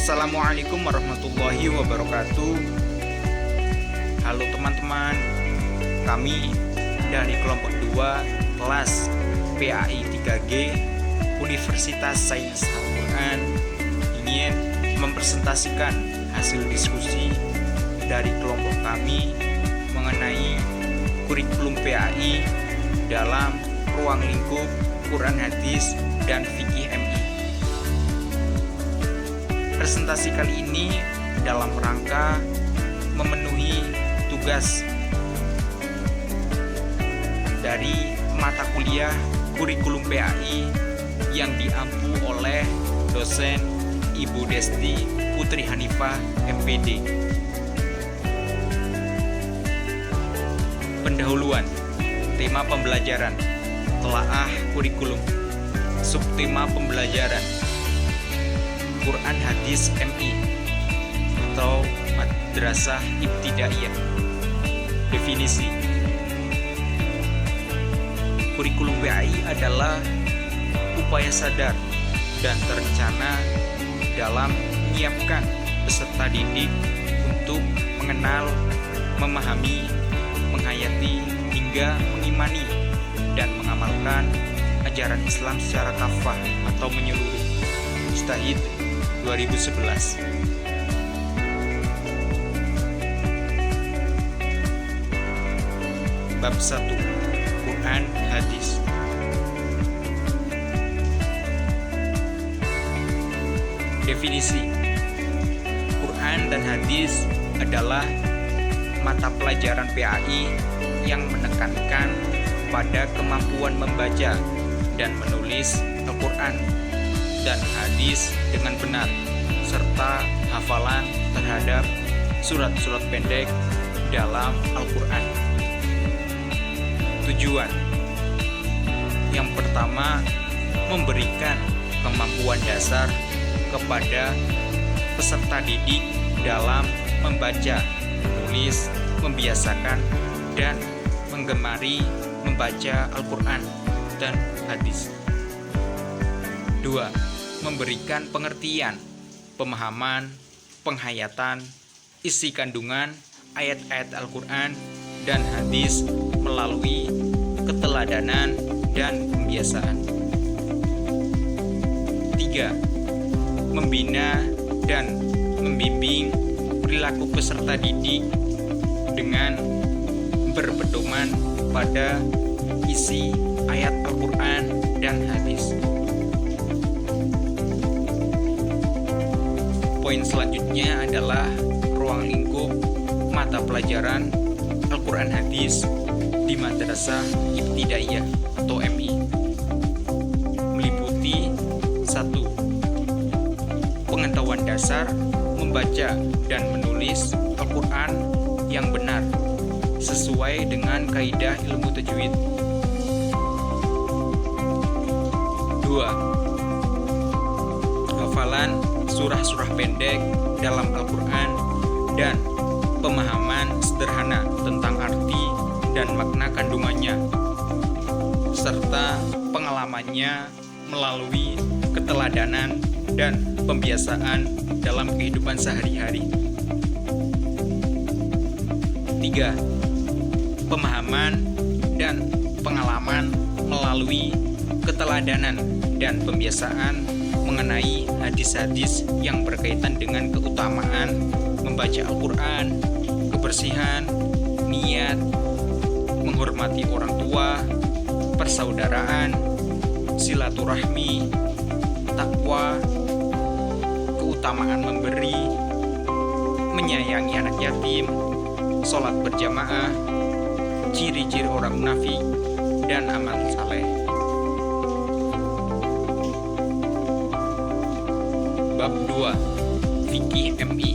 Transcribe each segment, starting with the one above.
Assalamualaikum warahmatullahi wabarakatuh. Halo teman-teman, kami dari kelompok 2 kelas PAI 3G Universitas Sains Al-Quran ingin mempresentasikan hasil diskusi dari kelompok kami mengenai kurikulum PAI dalam ruang lingkup Quran Hadis dan Fikih MI. Presentasi kali ini dalam rangka memenuhi tugas dari mata kuliah kurikulum PAI yang diampu oleh dosen Ibu Desti Putri Hanifah MPD. Pendahuluan, tema pembelajaran, telaah kurikulum, subtema pembelajaran Quran Hadis MI atau Madrasah Ibtidaiyah. Definisi kurikulum PAI adalah upaya sadar dan terencana dalam menyiapkan peserta didik untuk mengenal, memahami, menghayati, hingga mengimani dan mengamalkan ajaran Islam secara kafah atau menyeluruh. Mustahid 2011. Bab 1, Quran Hadis. Definisi Quran dan hadis adalah mata pelajaran PAI yang menekankan pada kemampuan membaca dan menulis Al-Quran dan hadis dengan benar, serta hafalan terhadap surat-surat pendek dalam Al-Quran. Tujuan yang pertama, memberikan kemampuan dasar kepada peserta didik dalam membaca, menulis, membiasakan, dan menggemari membaca Al-Quran dan hadis. 2. Memberikan pengertian, pemahaman, penghayatan, isi kandungan ayat-ayat Al-Quran dan hadis melalui keteladanan dan pembiasaan. 3. Membina dan membimbing perilaku peserta didik dengan berpedoman pada isi ayat Al-Quran dan hadis. Poin selanjutnya adalah ruang lingkup mata pelajaran Al-Quran Hadis di Madrasah Ibtidaiyah atau MI. Meliputi 1. Pengetahuan dasar membaca dan menulis Al-Quran yang benar sesuai dengan kaidah ilmu tajwid. 2. Hafalan surah-surah pendek dalam Al-Quran dan pemahaman sederhana tentang arti dan makna kandungannya, serta pengalamannya melalui keteladanan dan pembiasaan dalam kehidupan sehari-hari. 3. Pemahaman dan pengalaman melalui keteladanan dan pembiasaan mengenai hadis-hadis yang berkaitan dengan keutamaan membaca Al-Quran, kebersihan, niat, menghormati orang tua, persaudaraan, silaturahmi, takwa, keutamaan memberi, menyayangi anak yatim, sholat berjamaah, ciri-ciri orang munafik, dan amal saleh. Bab 2, Fikih MI.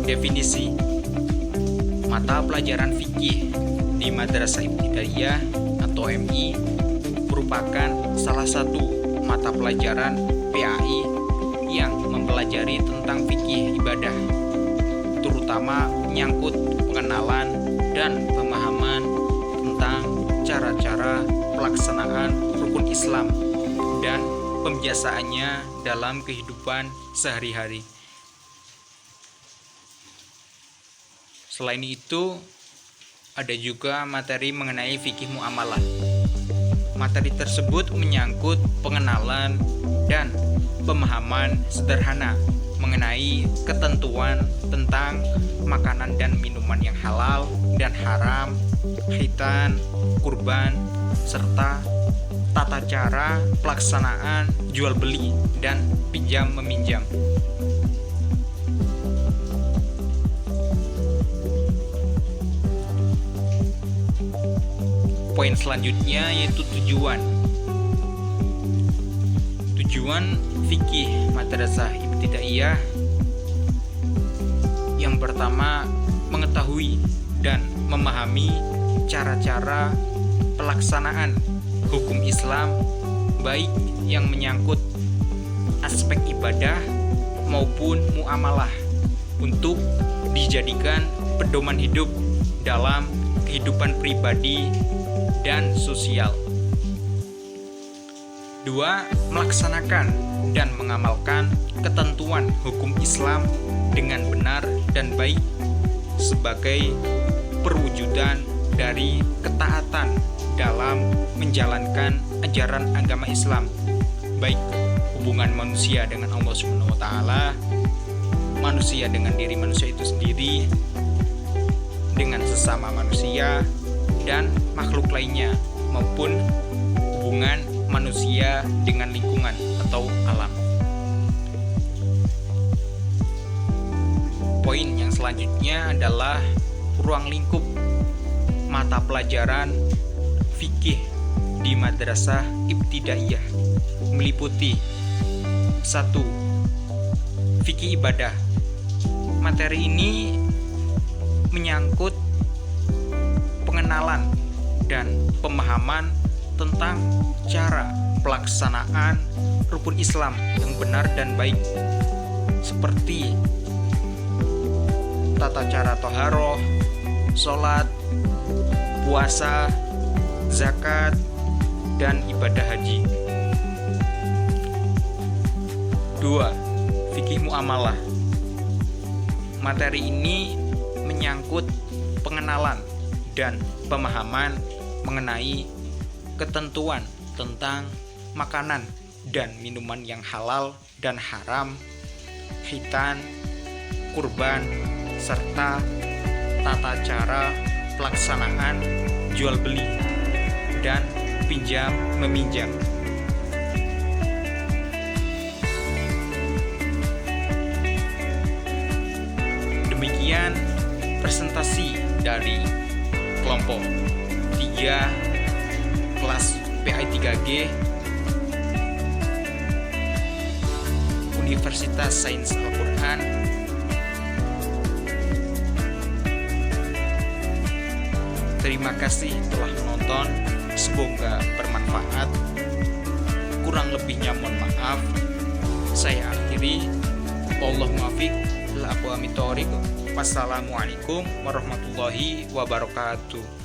Definisi mata pelajaran fikih di Madrasah Ibtidaiyah atau MI merupakan salah satu mata pelajaran PAI yang mempelajari tentang fikih ibadah, terutama menyangkut pengenalan dan pemahaman tentang cara-cara pelaksanaan Islam dan pembiasaannya dalam kehidupan sehari-hari. Selain itu, ada juga materi mengenai fikih muamalah. Materi tersebut menyangkut pengenalan dan pemahaman sederhana mengenai ketentuan tentang makanan dan minuman yang halal dan haram, khitan, kurban, serta tata cara pelaksanaan jual beli dan pinjam meminjam. Poin selanjutnya yaitu tujuan. Tujuan fikih madrasah ibtidaiyah yang pertama, mengetahui dan memahami cara-cara pelaksanaan hukum Islam, baik yang menyangkut aspek ibadah maupun muamalah, untuk dijadikan pedoman hidup dalam kehidupan pribadi dan sosial. 2. Melaksanakan dan mengamalkan ketentuan hukum Islam dengan benar dan baik sebagai perwujudan dari ketaatan dalam menjalankan ajaran agama Islam, baik hubungan manusia dengan Allah Subhanahu wa taala, manusia dengan diri manusia itu sendiri, dengan sesama manusia dan makhluk lainnya, maupun hubungan manusia dengan lingkungan atau alam. Poin yang selanjutnya adalah ruang lingkup mata pelajaran fikih di madrasah ibtidaiyah, meliputi 1. Fikih ibadah. Materi ini menyangkut pengenalan dan pemahaman tentang cara pelaksanaan rukun Islam yang benar dan baik, seperti tata cara toharoh, sholat, puasa, zakat, dan ibadah haji. 2. Fikih muamalah. Materi ini menyangkut pengenalan dan pemahaman mengenai ketentuan tentang makanan dan minuman yang halal dan haram, khitan, kurban, serta tata cara pelaksanaan jual beli dan pinjam meminjam. Demikian presentasi dari kelompok 3 kelas PI3G Universitas Sains Al-Quran. Terima kasih telah menonton, semoga bermanfaat. Kurang lebihnya mohon maaf. Saya akhiri. Wallahu muwaffiq ila aqwamit thoriq. Wassalamualaikum warahmatullahi wabarakatuh.